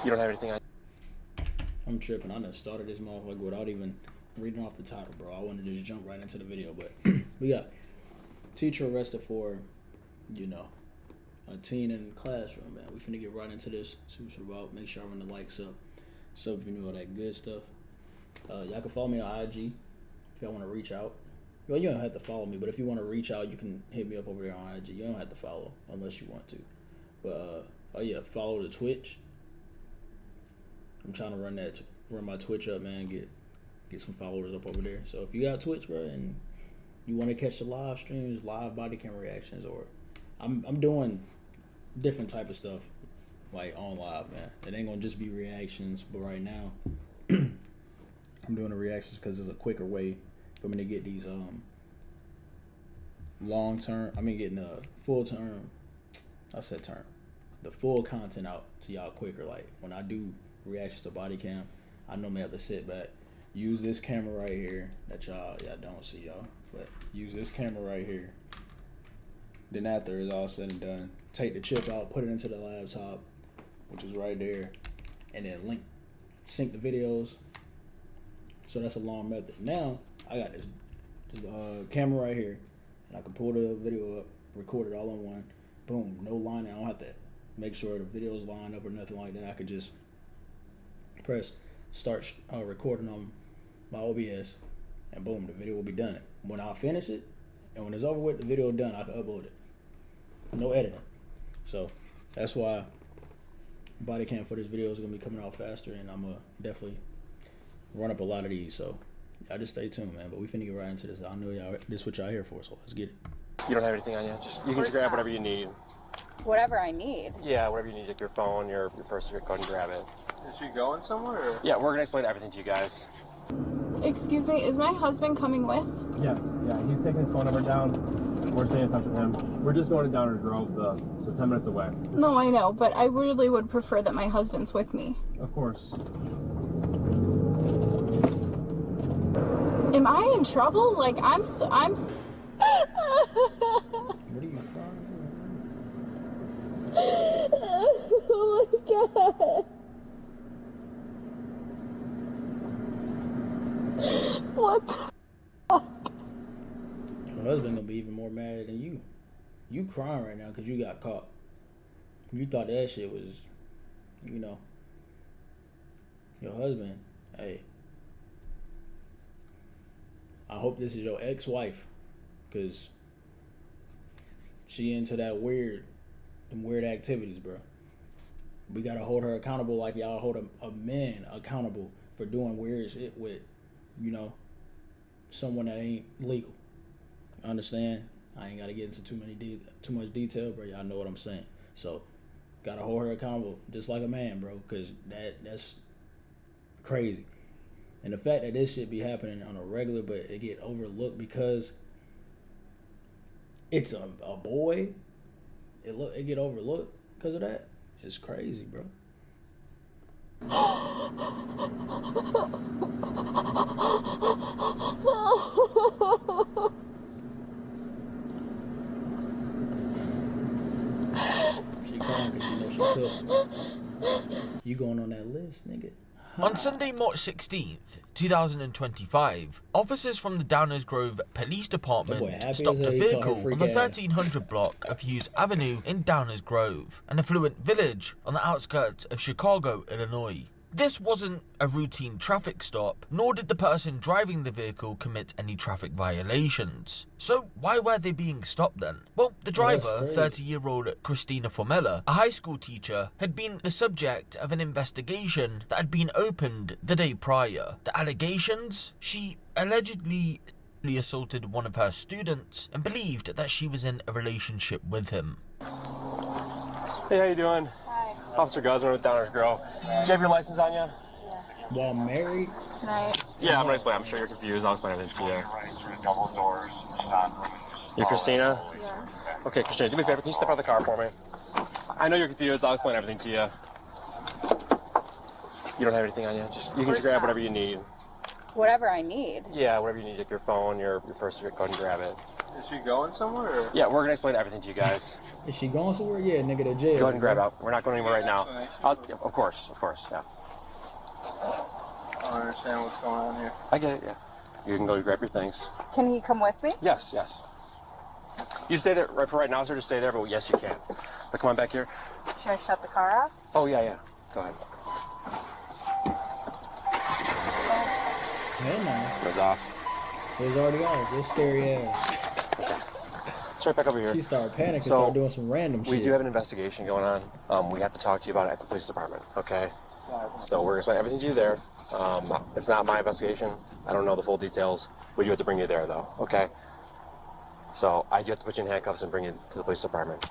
You don't have anything on? I'm tripping. I done started this motherfucker without even reading off the title, bro. I wanted to just jump right into the video, but we got teacher arrested for, a teen in the classroom, man. We finna get right into this. See what it's about. Make sure I run the likes up. Sub if you know all that good stuff. Y'all can follow me on IG if y'all want to reach out. Well, you don't have to follow me, but if you want to reach out, you can hit me up over there on IG. You don't have to follow unless you want to. But follow the Twitch. I'm trying to run my Twitch up, man. Get some followers up over there. So if you got Twitch, bro, and you want to catch the live streams, live Bodycam reactions, or I'm doing different type of stuff like on live, man. It ain't gonna just be reactions, but right now I'm doing the reactions because it's a quicker way for me to get these getting a full term. The full content out to y'all quicker. Like when I do reactions to Bodycam, I normally have to sit back, use this camera right here that y'all don't see, y'all, but use this camera right here. Then after it's all said and done, take the chip out, put it into the laptop, which is right there, and then sync the videos. So that's a long method. Now I got this camera right here, and I can pull the video up, record it all in one. Boom, no line. I don't have to make sure the videos line up or nothing like that. I could just press start recording on my OBS, and boom, the video will be done. When I finish it, and when it's over with, the video done, I can upload it. No editing. So that's why Bodycam for this video is gonna be coming out faster, and I'm gonna definitely run up a lot of these. So y'all just stay tuned, man. But we finna get right into this. I know y'all this is what y'all here for, so let's get it. You don't have anything on you? You can just grab whatever you need. Whatever I need? Yeah, whatever you need, like your phone, your purse, go ahead and grab it. Is she going somewhere? Or? Yeah, we're gonna explain everything to you guys. Excuse me, is my husband coming with? Yes, yeah, he's taking his phone number down. We're staying in touch with him. We're just going to Downers Grove, so 10 minutes away. No, I know, but I really would prefer that my husband's with me. Of course. Am I in trouble? Like, I'm What are you crying? Oh my god. What the fuck? Your husband gonna be even more mad than you. You crying right now because you got caught. You thought that shit was, your husband. Hey, I hope this is your ex-wife, because she into them weird activities, bro. We gotta hold her accountable like y'all hold a man accountable for doing weird shit with, someone that ain't legal. Understand? I ain't gotta get into too much detail, bro. Y'all know what I'm saying. So, gotta hold her accountable just like a man, bro, because that's crazy. And the fact that this shit be happening on a regular, but it get overlooked because it's a boy, it get overlooked because of that. It's crazy, bro. She crying because she knows she could. You going on that list, nigga? On Sunday, March 16th, 2025, officers from the Downers Grove Police Department stopped a vehicle on the 1300 block of Hughes Avenue in Downers Grove, an affluent village on the outskirts of Chicago, Illinois. This wasn't a routine traffic stop, nor did the person driving the vehicle commit any traffic violations. So why were they being stopped then? Well, the driver, 30-year-old Christina Formella, a high school teacher, had been the subject of an investigation that had been opened the day prior. The allegations? She allegedly assaulted one of her students and believed that she was in a relationship with him. Hey, how you doing? Hi. Officer Guzman with Downers Grove. Do you have your license on you? Yes. While married? Tonight. Yeah, I'm gonna explain. I'm sure you're confused. I'll explain everything to you. You're Christina? Yes. Okay, Christina, do me a favor. Can you step out of the car for me? I know you're confused. I'll explain everything to you. You don't have anything on you? You can just grab whatever you need. whatever I need. Yeah, whatever you need, like your phone, your purse, go ahead and grab it. Is she going somewhere? Or? Yeah, we're gonna explain everything to you guys. Is she going somewhere? Yeah, nigga, to jail. Go ahead and grab out. We're not going anywhere right now. Explanation? Of course, yeah. I don't understand what's going on here. I get it, yeah. You can go grab your things. Can he come with me? Yes. You stay there, right for right now, sir, just stay there, but yes, you can. But come on back here. Should I shut the car off? Oh, yeah. Go ahead. Hell no. Goes off. It was already off. This scary ass. It's right back over here. She started panicking and So, started doing some random shit. We do have an investigation going on. We have to talk to you about it at the police department, okay? So we're going to explain everything to you there. It's not my investigation. I don't know the full details. We do have to bring you there, though, okay? So I do have to put you in handcuffs and bring you to the police department.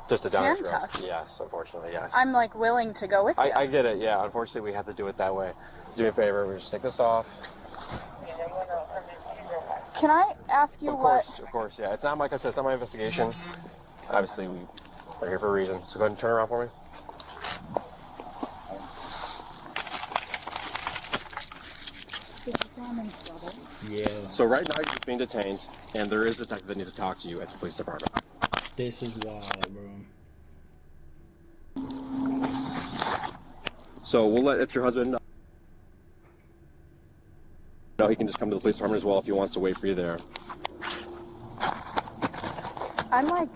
Just a Downers Grove. Handcuffs? Yes, unfortunately, yes. I'm like willing to go with you. I get it, yeah. Unfortunately, we have to do it that way. So do me a favor, we just take this off. Can I ask you Of course, yeah. It's not, like I said, it's not my investigation. Obviously, we're here for a reason. So go ahead and turn around for me. Yeah. So right now, you're just being detained, and there is a detective that needs to talk to you at the police department. This is wild, bro. So we'll let your husband know. He can just come to the police department as well if he wants to wait for you there. I'm like,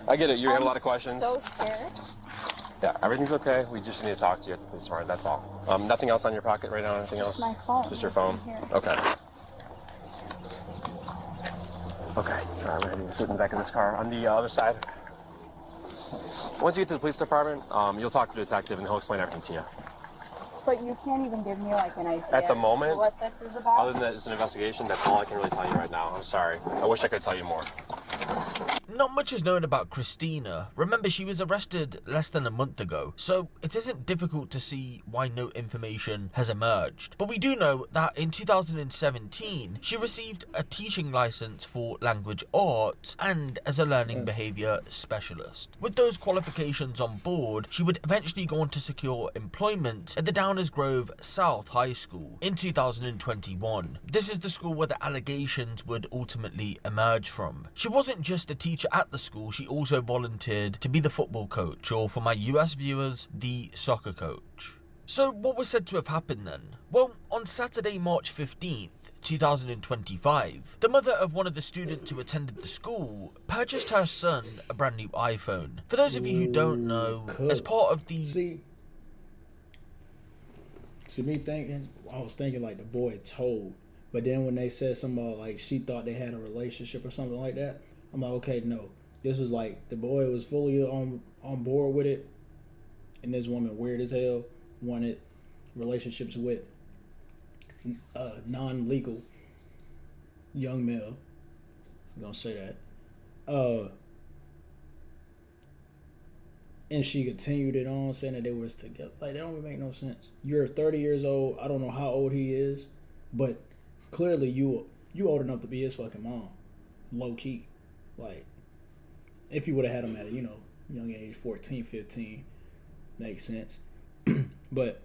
I get it. You have a lot of questions. so scared. Yeah, everything's okay. We just need to talk to you at the police department. That's all. Nothing else on your pocket right now? Anything else? Just my phone. Just your phone? Here. Okay. Okay. All right, we're going to sit in the back of this car. On the other side. Once you get to the police department, you'll talk to the detective and he'll explain everything to you. But you can't even give me like an idea At the moment, as to what this is about. Other than that, it's an investigation. That's all I can really tell you right now. I'm sorry. I wish I could tell you more. Not much is known about Christina. Remember, she was arrested less than a month ago, so it isn't difficult to see why no information has emerged. But we do know that in 2017, she received a teaching license for language arts and as a learning behaviour specialist. With those qualifications on board, she would eventually go on to secure employment at the Downers Grove South High School in 2021. This is the school where the allegations would ultimately emerge from. She wasn't just a teacher at the school, she also volunteered to be the football coach, or for my US viewers, the soccer coach. So what was said to have happened then? Well, on Saturday, March 15th, 2025, the mother of one of the students who attended the school purchased her son a brand new iPhone. For those of you who don't know, as part of the... See me thinking, I was thinking like the boy told, but then when they said something about like she thought they had a relationship or something like that, I'm like, okay, no. This was like the boy was fully on board with it, and this woman, weird as hell, wanted relationships with non-legal young male. I'm gonna say that. And she continued it on, saying that they was together. Like, that don't make no sense. You're 30 years old. I don't know how old he is, but clearly you old enough to be his fucking mom, low key. Like, if you would have had him at a, young age, 14, 15, makes sense. But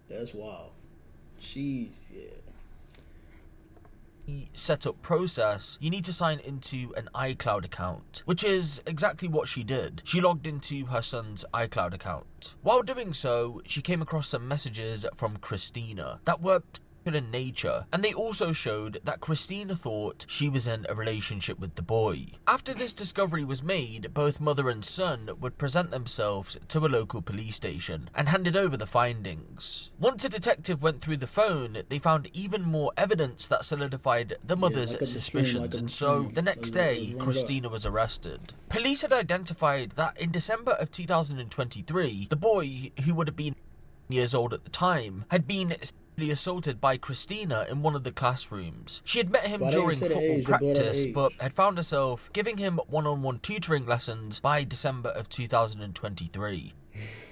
that's wild. Setup process, you need to sign into an iCloud account, which is exactly what she did. She logged into her son's iCloud account. While doing so, she came across some messages from Christina that were in nature, and they also showed that Christina thought she was in a relationship with the boy. After this discovery was made, both mother and son would present themselves to a local police station and handed over the findings. Once a detective went through the phone, they found even more evidence that solidified the mother's suspicions, and so the next day, Christina was arrested. Police had identified that in December of 2023, the boy, who would have been years old at the time, had been assaulted by Christina in one of the classrooms. She had met him during football practice, but had found herself giving him one-on-one tutoring lessons by December of 2023.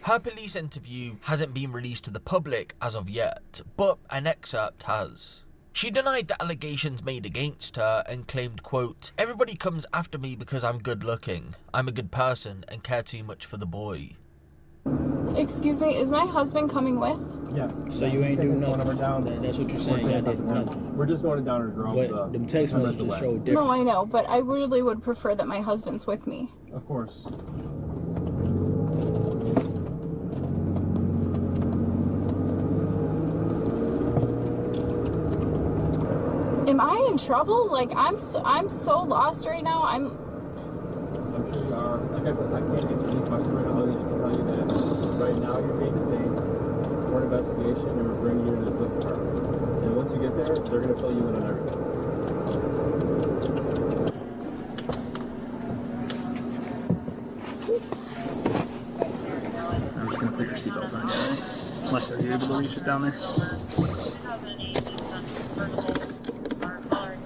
Her police interview hasn't been released to the public as of yet, but an excerpt has. She denied the allegations made against her and claimed, quote, "Everybody comes after me because I'm good looking. I'm a good person and care too much for the boy." Excuse me, is my husband coming with? Yes. So you ain't do Taking his phone number nothing. down. That's what you're We're saying. staying Y'all in touch did with him. nothing. We're just going to Downers Grove. But them text 10 minutes messages away. show No, different. I know, but I really would prefer that my husband's with me. Of course. Am I in trouble? Like I'm so lost right now. I'm sure you are. Like I said, I can't answer any questions right now. Just to tell you that right now you're being detained for an investigation and we're bringing you to the police department. And once you get there, they're going to fill you in on everything. I'm just gonna put your seatbelt on, right? Unless they're able to reach it down there. Alright.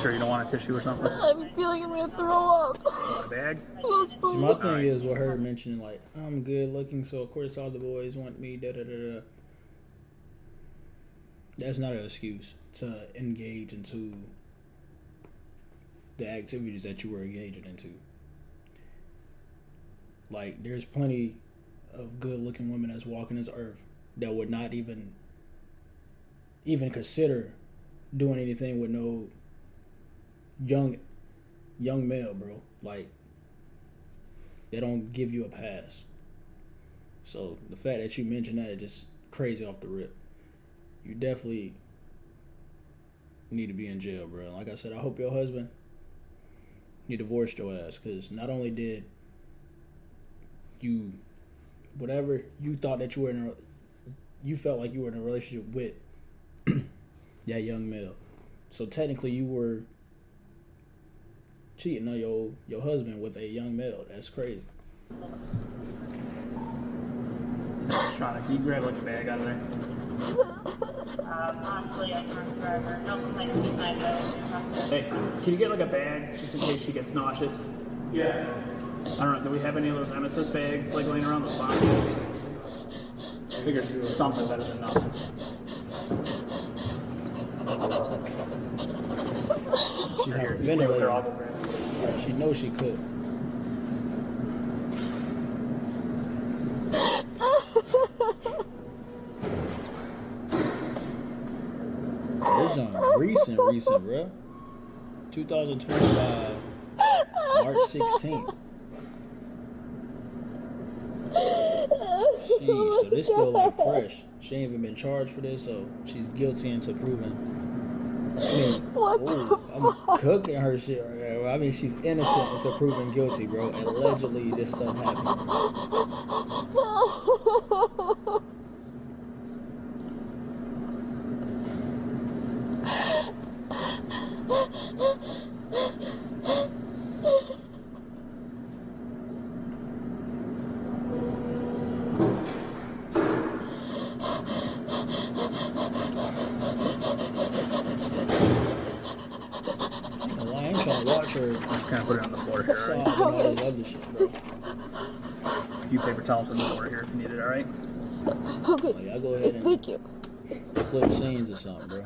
Sure you don't want a tissue or something? I feel like I'm gonna throw up. A bag? Yes, See, please. my thing is with her mentioning like I'm good looking, so of course all the boys want me. Da da da da. That's not an excuse to engage into the activities that you were engaging into. Like, there's plenty of good-looking women that's walking this earth that would not even consider doing anything with no young male, bro. Like, they don't give you a pass. So the fact that you mentioned that is just crazy off the rip. You definitely need to be in jail, bro. Like I said, I hope your husband, he divorced your ass, because not only did you, whatever you thought that you were in you felt like you were in a relationship with that young male. So technically you were cheating on your husband with a young male. That's crazy. Shauna, can you grab like a bag out of there? Honestly, I can't remember. No complaints tonight, though. Hey, can you get like a bag just in case she gets nauseous? Yeah. I don't know, do we have any of those emesis bags like laying around the spot? I figure something better than nothing. She had a If you stay with her, I'll ventilator. go grab it. She knows she could. This on recent, bro. 2025, March 16th. Sheesh, so this still like fresh. She ain't even been charged for this, so she's guilty until proven. I mean, I'm cooking her shit right now. I mean, she's innocent until proven guilty, bro. Allegedly, this stuff happened. Well, I ain't trying to watch her. Just kind of put it on the floor here, Sob alright? and all this other shit, bro. A few paper towels on the floor here if you need it, alright? Okay. Oh, yeah, go ahead and Thank you. flip scenes or something, bro.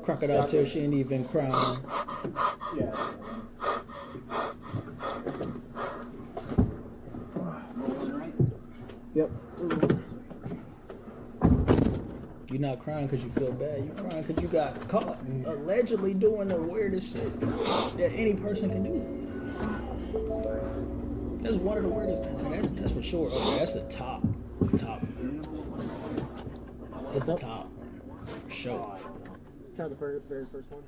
Crocodile tear, she ain't even crying. Yeah. Yep. You're not crying because you feel bad. You're crying because you got caught allegedly doing the weirdest shit that any person can do. That's one of the weirdest things. That's for sure. Okay, that's the top. That's the top. For sure. Try the very first one.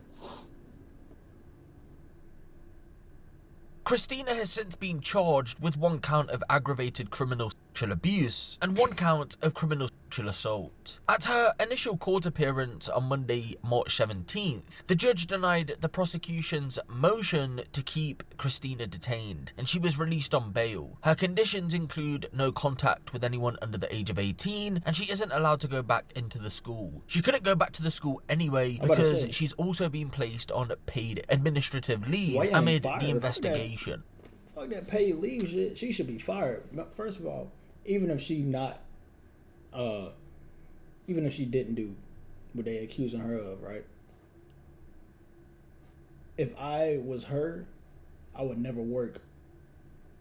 Christina has since been charged with 1 count of aggravated criminal sexual abuse and 1 count of criminal sexual assault. At her initial court appearance on Monday, March 17th, the judge denied the prosecution's motion to keep Christina detained, and she was released on bail. Her conditions include no contact with anyone under the age of 18, and she isn't allowed to go back into the school. She couldn't go back to the school anyway because she's also been placed on paid administrative leave amid the investigation. Fuck that paid leave shit. She should be fired. First of all, even if she didn't do what they accusing her of, right? If I was her, I would never work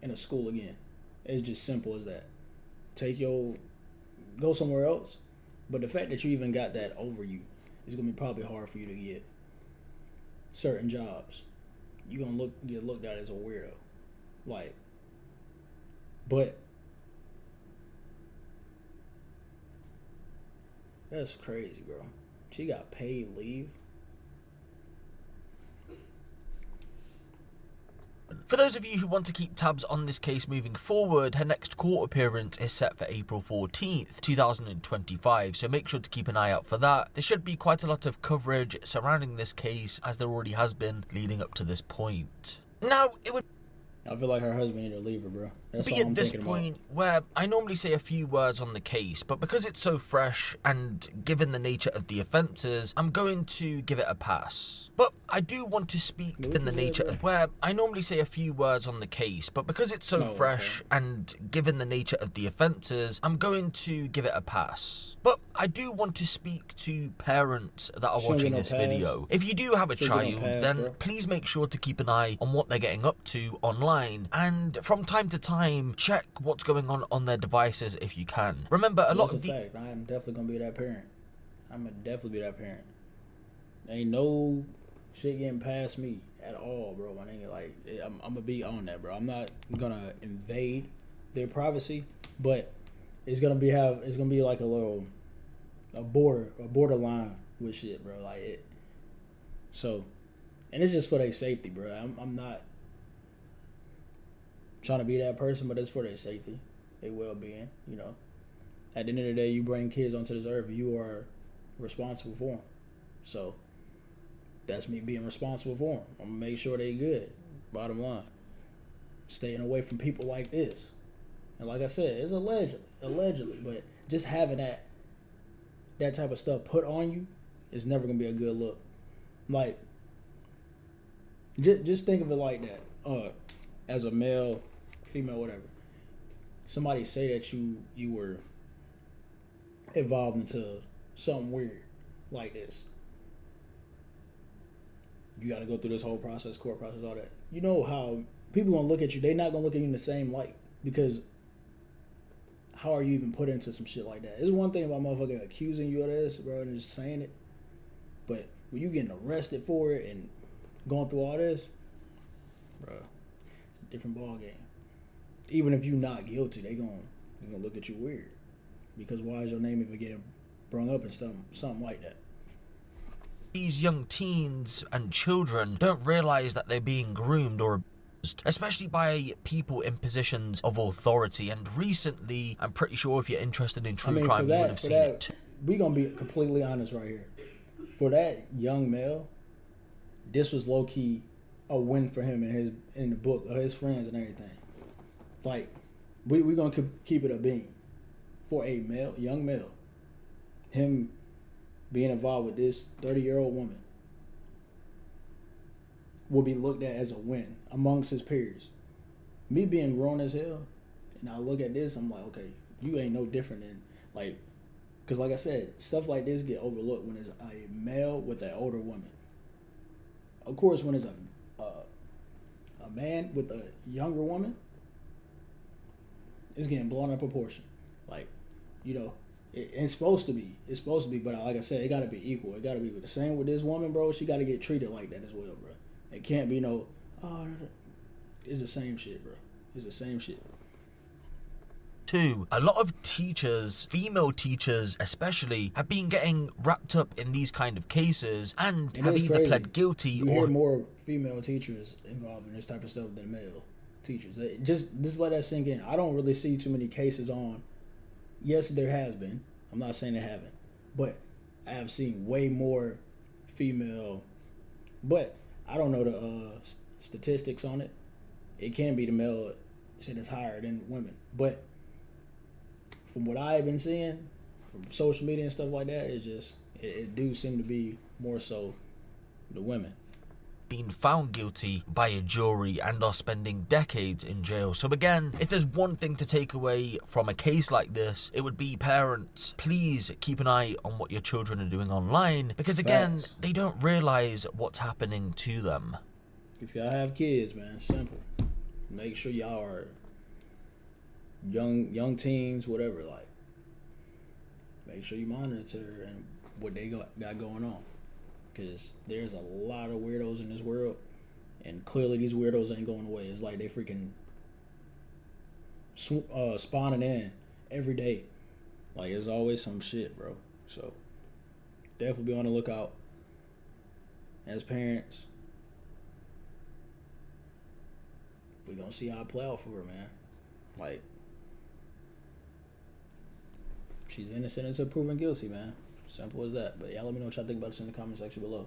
in a school again. It's just simple as that. go somewhere else. But the fact that you even got that over you is gonna be probably hard for you to get certain jobs. You're gonna get looked at as a weirdo. Like, but that's crazy, bro. She got paid leave. For those of you who want to keep tabs on this case moving forward, her next court appearance is set for April 14th, 2025, so make sure to keep an eye out for that. There should be quite a lot of coverage surrounding this case, as there already has been leading up to this point. Now, it would I feel like her husband need to leave her, bro. That's be all I'm at this thinking point about. where I normally say a few words on the case, but because it's so fresh and given the nature of the offences, I'm going to give it a pass. But I do want to speak in the nature of where I normally say a few words on the case, but because it's so fresh and given the nature of the offences, I'm going to give it a pass. But I do want to speak to parents that are watching this video. If you do have a child, then please make sure to keep an eye on what they're getting up to online, and from time to time, check what's going on their devices if you can. Remember, a lot of the fact, I am definitely gonna be that parent. I'm gonna definitely be that parent. Ain't no shit getting past me at all, bro. My nigga, like, I'm gonna be on that, bro. I'm not gonna invade their privacy, but it's gonna be like a borderline with shit, bro. Like it. So, and it's just for their safety, bro. I'm not trying to be that person, but it's for their safety, their well-being. You know, at the end of the day, you bring kids onto this earth, you are responsible for them. So that's me being responsible for them. I'm gonna make sure they good. Bottom line, staying away from people like this. And like I said, it's allegedly, but just having that type of stuff put on you is never gonna be a good look. Like, just think of it like that. As a male, female, whatever. Somebody say that you were evolved into something weird like this. You got to go through this whole process, court process, all that. You know how people gonna look at you? They not gonna look at you in the same light, because how are you even put into some shit like that? It's one thing about motherfucking accusing you of this, bro, and just saying it, but when you getting arrested for it and going through all this, bro, it's a different ball game. Even if you not guilty, they gonna look at you weird, because why is your name even getting brung up and something like that? These young teens and children don't realize that they're being groomed or abused, especially by people in positions of authority. And recently, I'm pretty sure if you're interested in true crime, you would have seen it. We gonna be completely honest right here. For that young male, this was low key a win for him in the book of his friends and everything. Like, we gonna keep it a beam for a young male. Him being involved with this 30-year-old woman will be looked at as a win amongst his peers. Me being grown as hell, and I look at this, I'm like, okay, you ain't no different than, like, because like I said, stuff like this get overlooked when it's a male with an older woman. Of course, when it's a man with a younger woman, it's getting blown out of proportion. Like, you know, it's supposed to be. It's supposed to be, but like I said, it got to be equal. It got to be the same with this woman, bro. She got to get treated like that as well, bro. It can't be no, it's the same shit, bro. It's the same shit. Too, a lot of teachers, female teachers especially, have been getting wrapped up in these kind of cases and have either pled guilty you hear more female teachers involved in this type of stuff than male teachers. Just let that sink in. I don't really see too many cases on. Yes, there has been. I'm not saying there haven't, but I have seen way more female. But I don't know the statistics on it. It can be the male shit is higher than women, but from what I've been seeing from social media and stuff like that, it's just it do seem to be more so the women being found guilty by a jury and are spending decades in jail. So again, if there's one thing to take away from a case like this, it would be parents, please keep an eye on what your children are doing online, because again, they don't realize what's happening to them. If y'all have kids, man, simple. Make sure y'all are young teens, whatever. Like, make sure you monitor and what they got going on, because there's a lot of weirdos in this world, and clearly these weirdos ain't going away. It's like they freaking spawning in every day. Like, there's always some shit, bro. So definitely be on the lookout. As parents, we gonna see how it play out for her, man. Like, she's innocent until proven guilty, man. Simple as that. But y'all let me know what y'all think about this in the comment section below.